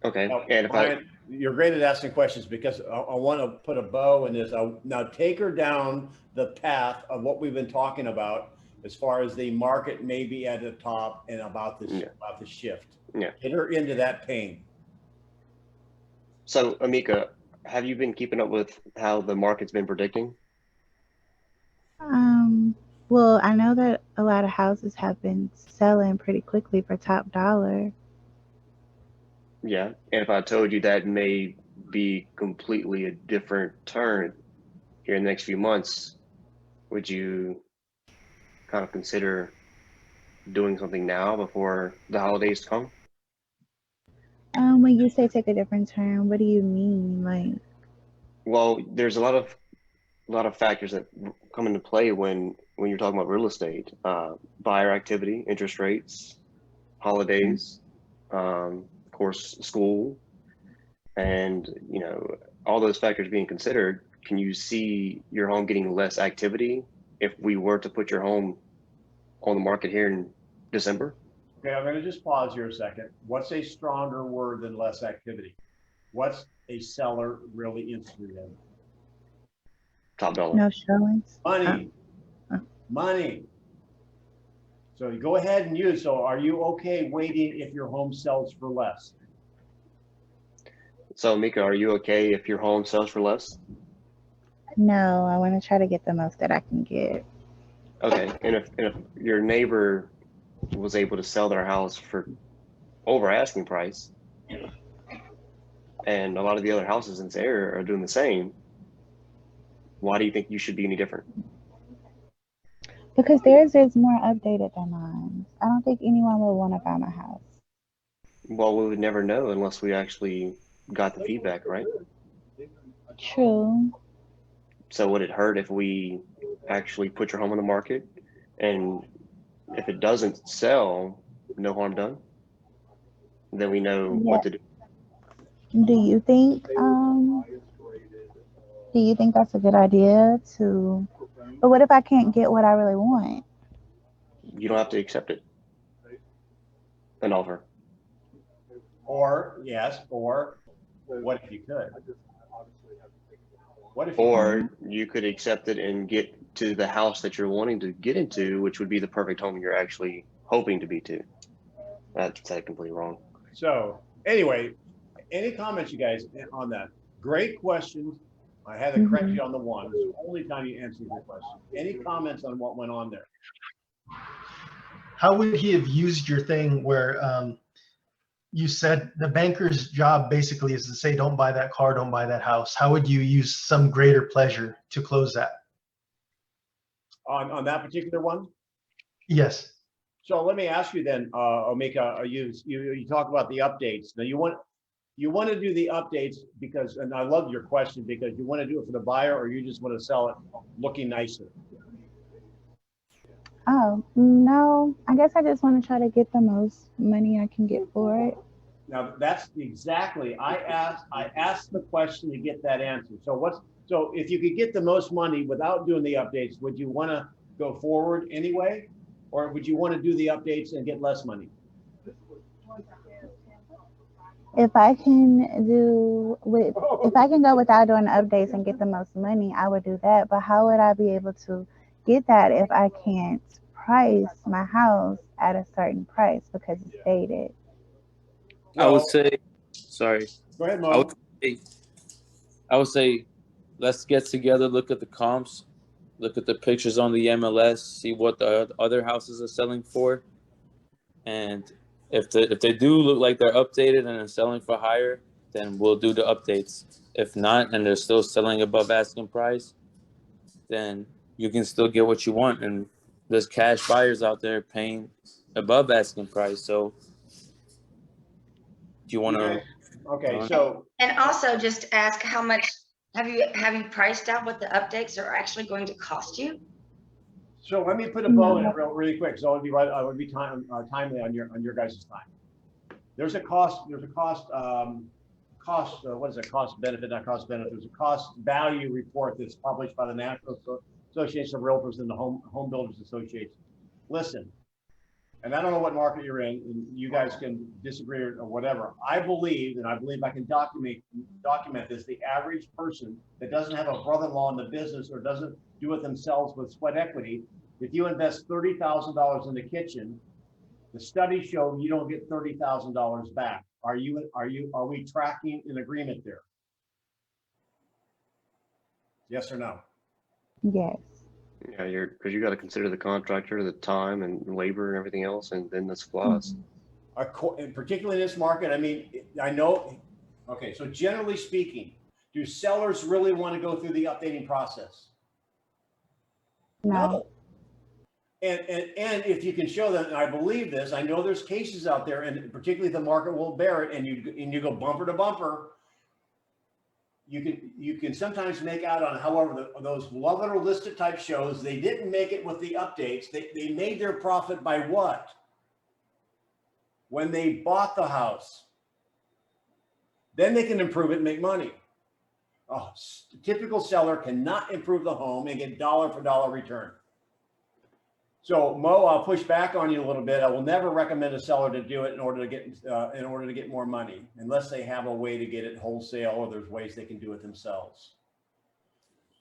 Okay. Now, And if I Brian, you're great at asking questions because I want to put a bow in this. Now take her down the path of what we've been talking about as far as the market may be at the top and about yeah, the shift. yeah. Get her into that pain. So Amika, have you been keeping up with how the market's been predicting? Um, well, I know that a lot of houses have been selling pretty quickly for top dollar. Yeah. And if I told you that may be completely a different turn here in the next few months, would you kind of consider doing something now before the holidays come? When you say take a different turn, what do you mean? Like, Well, there's a lot of factors that come into play when you're talking about real estate. Buyer activity, interest rates, holidays, of course, school, and all those factors being considered. Can you see your home getting less activity if we were to put your home on the market here in December? Okay, I'm going to just pause here a second. What's a stronger word than less activity? What's a seller really interested in? Top dollar. no showings? Money, Oh. money. So you go ahead and use. So are you okay waiting if your home sells for less? So Mika, are you okay if your home sells for less? No, I want to try to get the most that I can get. Okay, and if your neighbor was able to sell their house for over asking price, and a lot of the other houses in this area are doing the same, why do you think you should be any different? Because theirs is more updated than mine. I don't think anyone would want to buy my house. Well, we would never know unless we actually got the feedback, right? True. So would it hurt if we actually put your home on the market, and if it doesn't sell, no harm done? Then we know what to do. Do you think that's a good idea to, but what if I can't get what I really want? You don't have to accept it. An offer. Or, yes, or what if you could? What if you Or you could accept it and get to the house that you're wanting to get into, which would be the perfect home you're actually hoping to be to. That's technically wrong. So anyway, any comments you guys on that? Great questions. I had to correct you on the one. It's the only time you answered your question. Any comments on what went on there? How would he have used your thing where you said the banker's job basically is to say, don't buy that car, don't buy that house? How would you use some greater pleasure to close that? On that particular one? Yes. So let me ask you then, Omika, you talk about the updates. Now you want to do the updates because, and I love your question, because you want to do it for the buyer, or you just want to sell it looking nicer? Oh, no, I guess I just want to try to get the most money I can get for it. Now that's exactly, I asked the question to get that answer. So if you could get the most money without doing the updates, would you want to go forward anyway? Or would you want to do the updates and get less money? If I can go without doing the updates and get the most money, I would do that. But how would I be able to get that if I can't price my house at a certain price because it's dated? I would say, sorry. Go ahead, Mo. I would say, let's get together, look at the comps, look at the pictures on the MLS, see what the other houses are selling for, and if they do look like they're updated and are selling for higher, then we'll do the updates. If not, and they're still selling above asking price, then you can still get what you want. And there's cash buyers out there paying above asking price. So do you want to? Okay, so. And also just ask how much, have you priced out what the updates are actually going to cost you? So let me put a bow in it really quick. So I would be timely on your guys' time. There's a cost, what is it? Cost benefit, not cost benefit. There's a cost value report that's published by the National Association of Realtors and the Home Builders Association. Listen, and I don't know what market you're in, and you guys can disagree or whatever. I believe I can document this, the average person that doesn't have a brother-in-law in the business or doesn't do it themselves with sweat equity, if you invest $30,000 in the kitchen, the studies show you don't get $30,000 back. Are we tracking an agreement there? Yes or no? Yes. Yeah, because you got to consider the contractor, the time and labor and everything else, and then the supplies. And particularly in this market, I mean, I know. Okay, so generally speaking, do sellers really want to go through the updating process? No. And if you can show them, and I believe this, I know there's cases out there, and particularly the market will bear it, and you go bumper to bumper. You can sometimes make out on, however, those love it or list it type shows, they didn't make it with the updates. They made their profit by what? When they bought the house. Then they can improve it and make money. A typical seller cannot improve the home and get dollar for dollar return. So Mo, I'll push back on you a little bit. I will never recommend a seller to do it in order to get more money, unless they have a way to get it wholesale or there's ways they can do it themselves.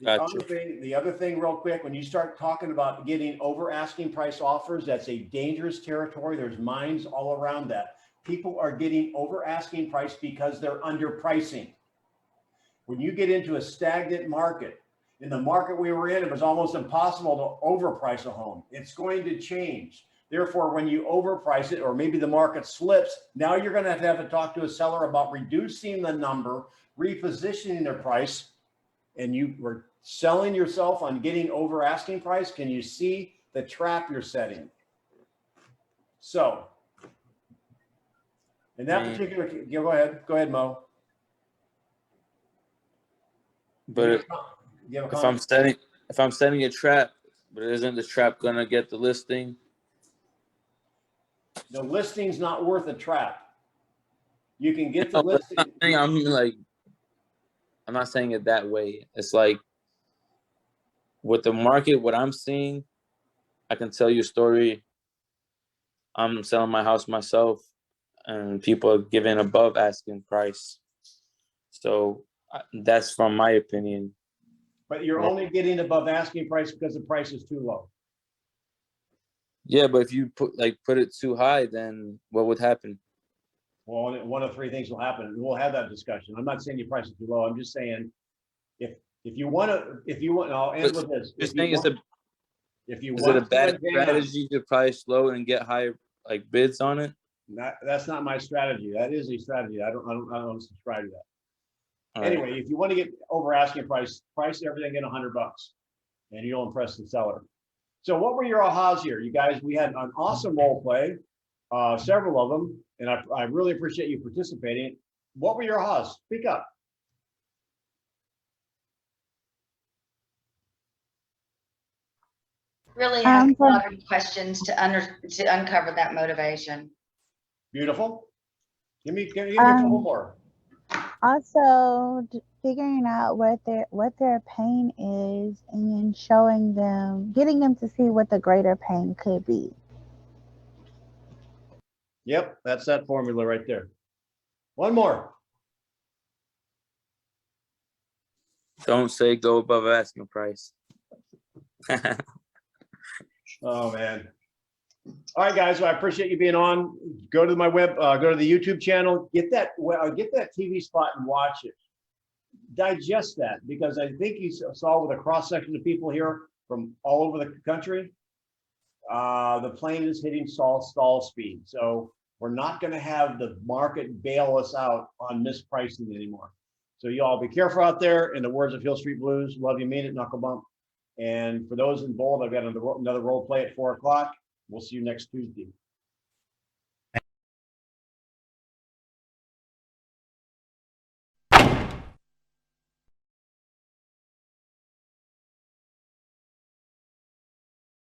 Gotcha. The other thing real quick, when you start talking about getting over asking price offers, that's a dangerous territory. There's mines all around that. people are getting over asking price because they're underpricing. When you get into a stagnant market, in the market we were in, it was almost impossible to overprice a home. It's going to change. Therefore, when you overprice it, or maybe the market slips, now you're going to have to talk to a seller about reducing the number, repositioning their price, and you were selling yourself on getting over asking price. Can you see the trap you're setting? So, in that particular, go ahead, Mo. But if I'm setting a trap, but isn't the trap gonna get the listing? The listing's not worth a trap. You can get the listing. I'm not saying it that way. It's like with the market, what I'm seeing, I can tell you a story. I'm selling my house myself, and people are giving above asking price. So that's from my opinion. But you're only getting above asking price because the price is too low. Yeah, but if you put it too high, then what would happen? Well, one of three things will happen. We'll have that discussion. I'm not saying your price is too low. I'm just saying if you want, and I'll end with this. Is it a bad strategy to price low and get higher bids on it? That's not my strategy. That is a strategy. I don't subscribe to that. Anyway, if you want to get over asking price everything at $100, and you'll impress the seller. So what were your ahas here, you guys? We had an awesome role play, several of them, and I really appreciate you participating. What were your ahas? Speak up. Really have a lot of questions to uncover that motivation. Beautiful. Give me a couple more. Also, figuring out what their pain is and showing them, getting them to see what the greater pain could be. Yep, that's that formula right there. One more. Don't say go above asking price. Oh man. All right, guys. Well, I appreciate you being on. Go to my go to the YouTube channel. Get that TV spot and watch it. Digest that, because I think you saw with a cross section of people here from all over the country. The plane is hitting stall speed, so we're not going to have the market bail us out on mispricing anymore. So you all be careful out there. In the words of Hill Street Blues, love you, mean it, knuckle bump. And for those in bold, I've got another role play at 4 o'clock. We'll see you next Tuesday.